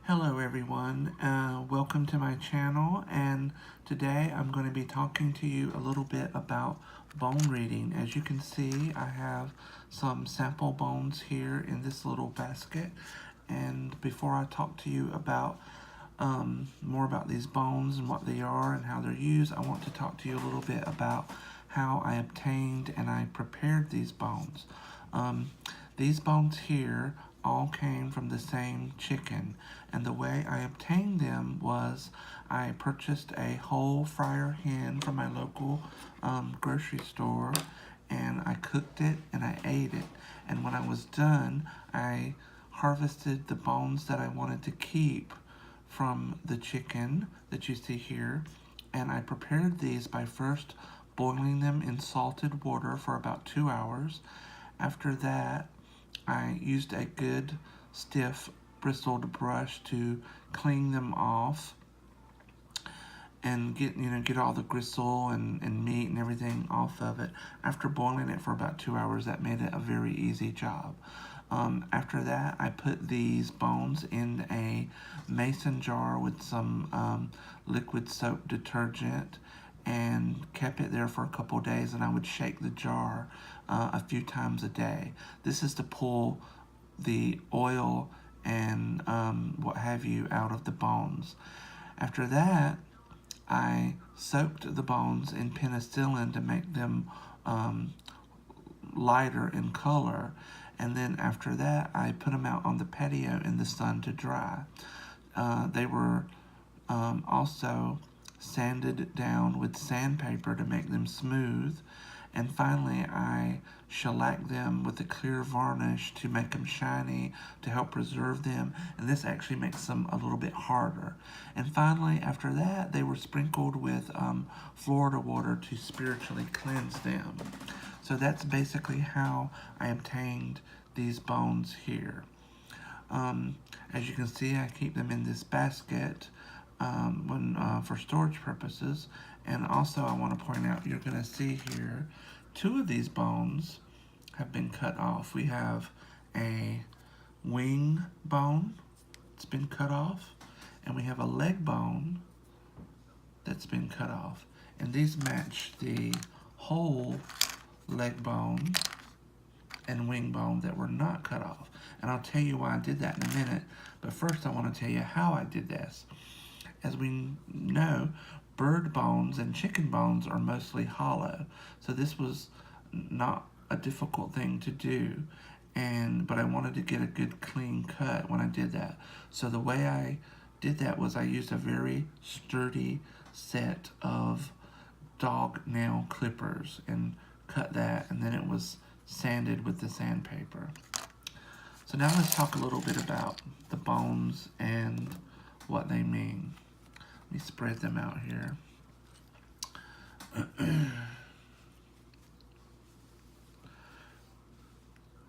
Hello everyone, welcome to my channel, and today I'm going to be talking to you a little bit about bone reading. As you can see, I have some sample bones here in this little basket, and before I talk to you about more about these bones and what they are and how they're used, I want to talk to you a little bit about how I obtained and I prepared these bones. These bones here all came from the same chicken, and the way I obtained them was I purchased a whole fryer hen from my local grocery store, and I cooked it and I ate it. And when I was done, I harvested the bones that I wanted to keep from the chicken that you see here, and I prepared these by first boiling them in salted water for about 2 hours. After that, I used a good stiff bristled brush to clean them off and get all the gristle and meat and everything off of it. After boiling it for about 2 hours, that made it a very easy job. After that, I put these bones in a mason jar with some liquid soap detergent and kept it there for a couple days, and I would shake the jar a few times a day. This is to pull the oil and what have you out of the bones. After that, I soaked the bones in penicillin to make them lighter in color, and then after that I put them out on the patio in the sun to dry. They were also sanded down with sandpaper to make them smooth, and finally I shellacked them with a clear varnish to make them shiny, to help preserve them, and this actually makes them a little bit harder. And finally, after that, they were sprinkled with Florida water to spiritually cleanse them. So that's basically how I obtained these bones here. As you can see, I keep them in this basket for storage purposes. And also I want to point out, you're going to see here, 2 of these bones have been cut off. We have a wing bone that's been cut off, and we have a leg bone that's been cut off. And these match the whole leg bone and wing bone that were not cut off. And I'll tell you why I did that in a minute, but first I want to tell you how I did this. As we know, bird bones and chicken bones are mostly hollow, so this was not a difficult thing to do, but I wanted to get a good clean cut when I did that. So the way I did that was I used a very sturdy set of dog nail clippers and cut that, and then it was sanded with the sandpaper. So now let's talk a little bit about the bones and what they mean. Let me spread them out here.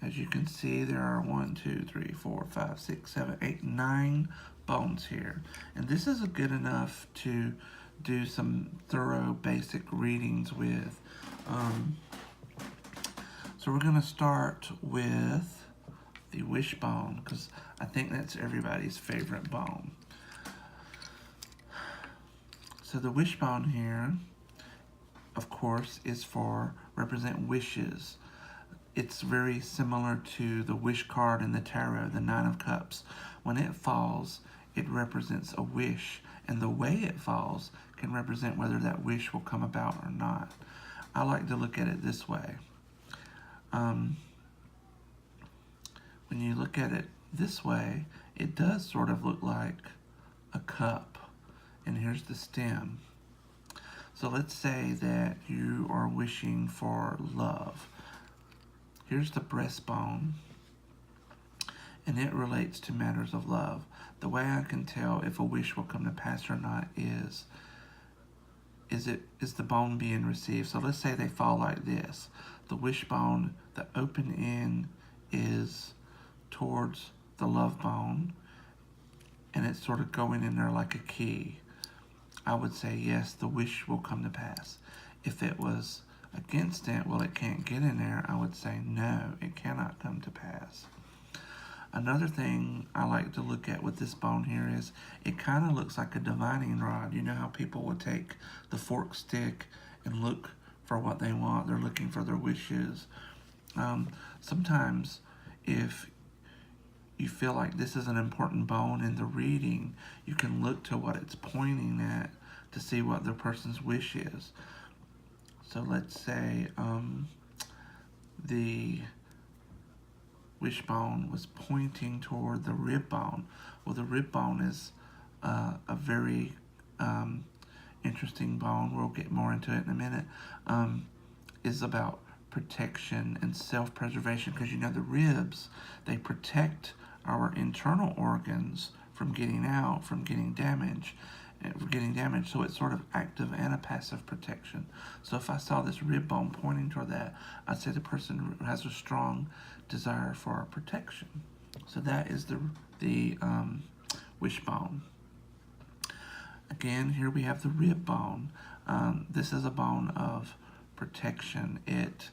As you can see, there are 1, 2, 3, 4, 5, 6, 7, 8, 9 bones here. And this is good enough to do some thorough basic readings with. So we're going to start with the wishbone, because I think that's everybody's favorite bone. So the wishbone here, of course, is represent wishes. It's very similar to the wish card in the tarot, the 9 of Cups. When it falls, it represents a wish, and the way it falls can represent whether that wish will come about or not. I like to look at it this way. When you look at it this way, it does sort of look like a cup, and here's the stem. So let's say that you are wishing for love. Here's the breastbone, and it relates to matters of love. The way I can tell if a wish will come to pass or not is the bone being received. So let's say they fall like this. The wishbone, the open end is towards the love bone, and it's sort of going in there like a key. I would say yes, the wish will come to pass. If it was against it, well, it can't get in there, I would say no, it cannot come to pass. Another thing I like to look at with this bone here is it kind of looks like a divining rod. You know how people would take the fork stick and look for what they want. They're looking for their wishes. Sometimes if you feel like this is an important bone in the reading, you can look to what it's pointing at to see what the person's wish is. So let's say the wishbone was pointing toward the rib bone. Well, the rib bone is a very interesting bone. We'll get more into it in a minute. Is about protection and self-preservation, because you know the ribs, they protect our internal organs from getting out, from getting damaged. So it's sort of active and a passive protection. So if I saw this rib bone pointing toward that, I'd say the person has a strong desire for protection. So that is the wishbone. Again, here we have the rib bone. This is a bone of protection. It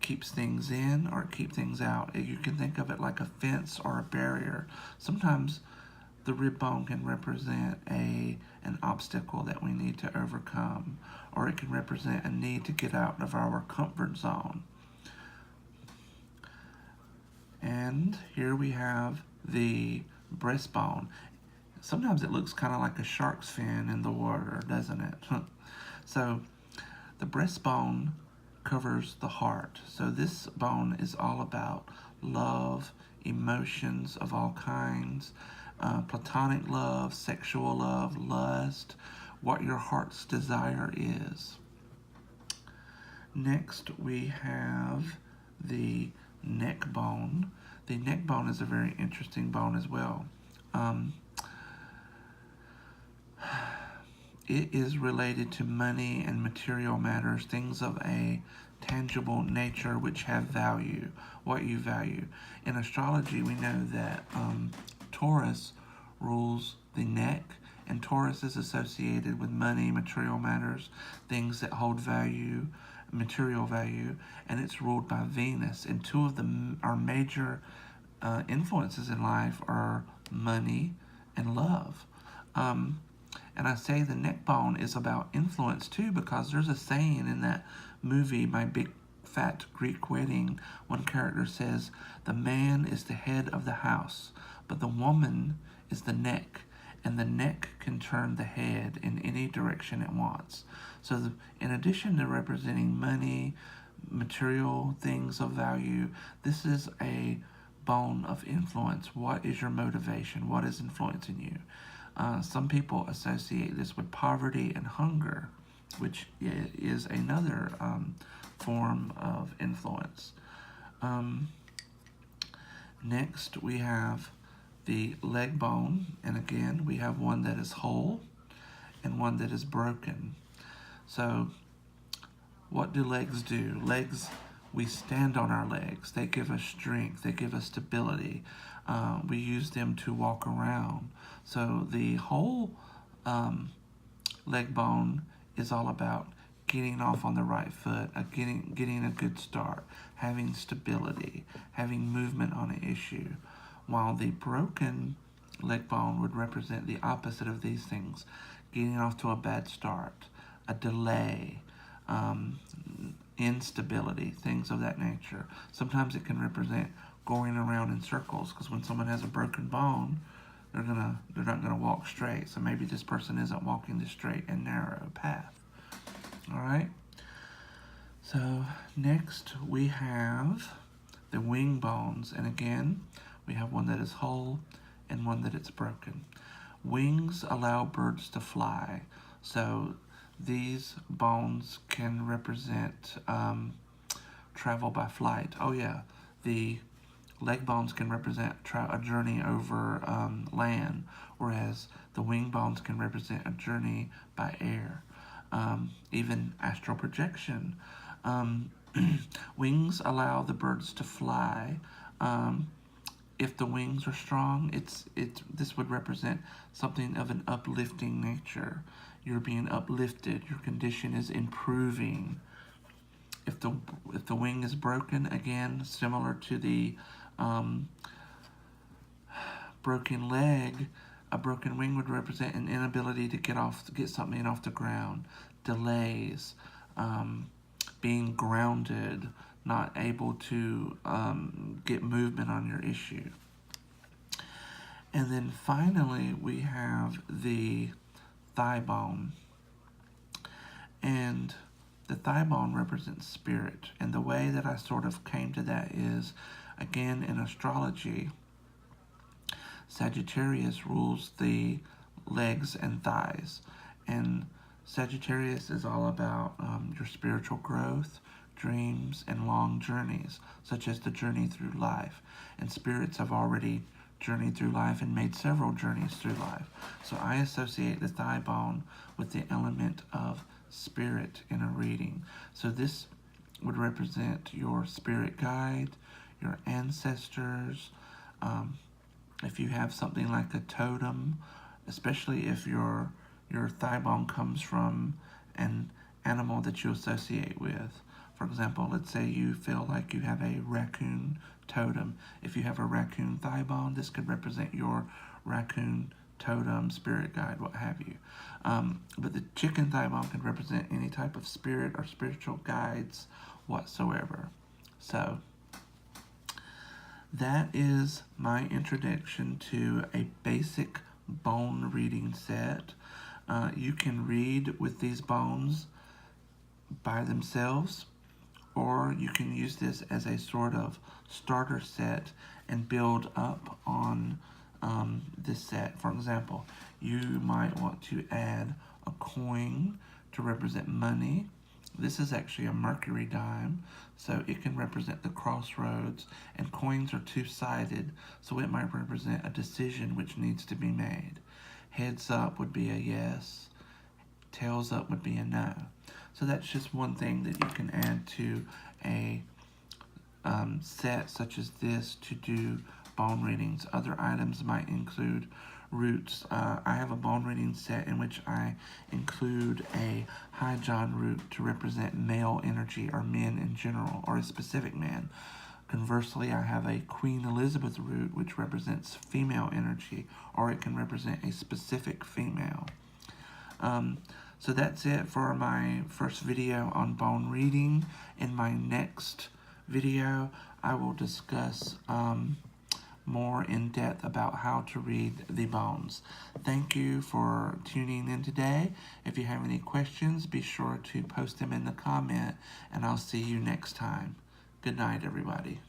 keeps things in or keeps things out. You can think of it like a fence or a barrier. Sometimes the rib bone can represent an obstacle that we need to overcome, or it can represent a need to get out of our comfort zone. And here we have the breastbone. Sometimes it looks kind of like a shark's fin in the water, doesn't it? So the breastbone covers the heart. So this bone is all about love, emotions of all kinds, platonic love, sexual love, lust, what your heart's desire is. Next, we have the neck bone. The neck bone is a very interesting bone as well. It is related to money and material matters, things of a tangible nature which have value, what you value. In astrology, we know that Taurus rules the neck, and Taurus is associated with money, material matters, things that hold value, material value, and it's ruled by Venus. And two of our major influences in life are money and love. And I say the neck bone is about influence too, because there's a saying in that movie, My Big Fat Greek Wedding. One character says, the man is the head of the house, but the woman is the neck, and the neck can turn the head in any direction it wants. So in addition to representing money, material things of value, this is a bone of influence. What is your motivation? What is influencing you? Some people associate this with poverty and hunger, which is another form of influence. Next, we have the leg bone, and again, we have one that is whole and one that is broken. So, what do legs do? Legs, we stand on our legs. They give us strength. They give us stability. We use them to walk around. So the whole leg bone is all about getting off on the right foot, getting a good start, having stability, having movement on an issue. While the broken leg bone would represent the opposite of these things, getting off to a bad start, a delay, instability, things of that nature. Sometimes it can represent going around in circles, because when someone has a broken bone, they're not gonna walk straight. So maybe this person isn't walking the straight and narrow path. All right. So next we have the wing bones, and again we have one that is whole and one that is broken. Wings allow birds to fly. So these bones can represent travel by flight. Oh yeah, the leg bones can represent a journey over land, whereas the wing bones can represent a journey by air. Even astral projection. Wings allow the birds to fly. If the wings are strong, this would represent something of an uplifting nature. You're being uplifted. Your condition is improving. If the wing is broken, again, similar to the Um, broken leg, a broken wing would represent an inability to get something off the ground, delays, being grounded, not able to get movement on your issue. And then finally, we have the thigh bone. And the thigh bone represents spirit. And the way that I sort of came to that is, again, in astrology, Sagittarius rules the legs and thighs. And Sagittarius is all about your spiritual growth, dreams, and long journeys, such as the journey through life. And spirits have already journeyed through life and made several journeys through life. So I associate the thigh bone with the element of spirit in a reading. So this would represent your spirit guide, your ancestors. If you have something like a totem, especially if your thigh bone comes from an animal that you associate with. For example, let's say you feel like you have a raccoon totem. If you have a raccoon thigh bone, this could represent your raccoon totem, spirit guide, what have you. But the chicken thigh bone can represent any type of spirit or spiritual guides whatsoever. So that is my introduction to a basic bone reading set. You can read with these bones by themselves, or you can use this as a sort of starter set and build up on this set. For example, you might want to add a coin to represent money. This is actually a Mercury dime, so it can represent the crossroads, and coins are two-sided, so it might represent a decision which needs to be made. Heads up would be a yes, tails up would be a no. So that's just one thing that you can add to a set such as this to do bone readings. Other items might include roots. I have a bone reading set in which I include a High John root to represent male energy or men in general, or a specific man. Conversely, I have a Queen Elizabeth root which represents female energy, or it can represent a specific female. So that's it for my first video on bone reading. In my next video, I will discuss more in depth about how to read the bones. Thank you for tuning in today. If you have any questions, be sure to post them in the comment, and I'll see you next time. Good night, everybody.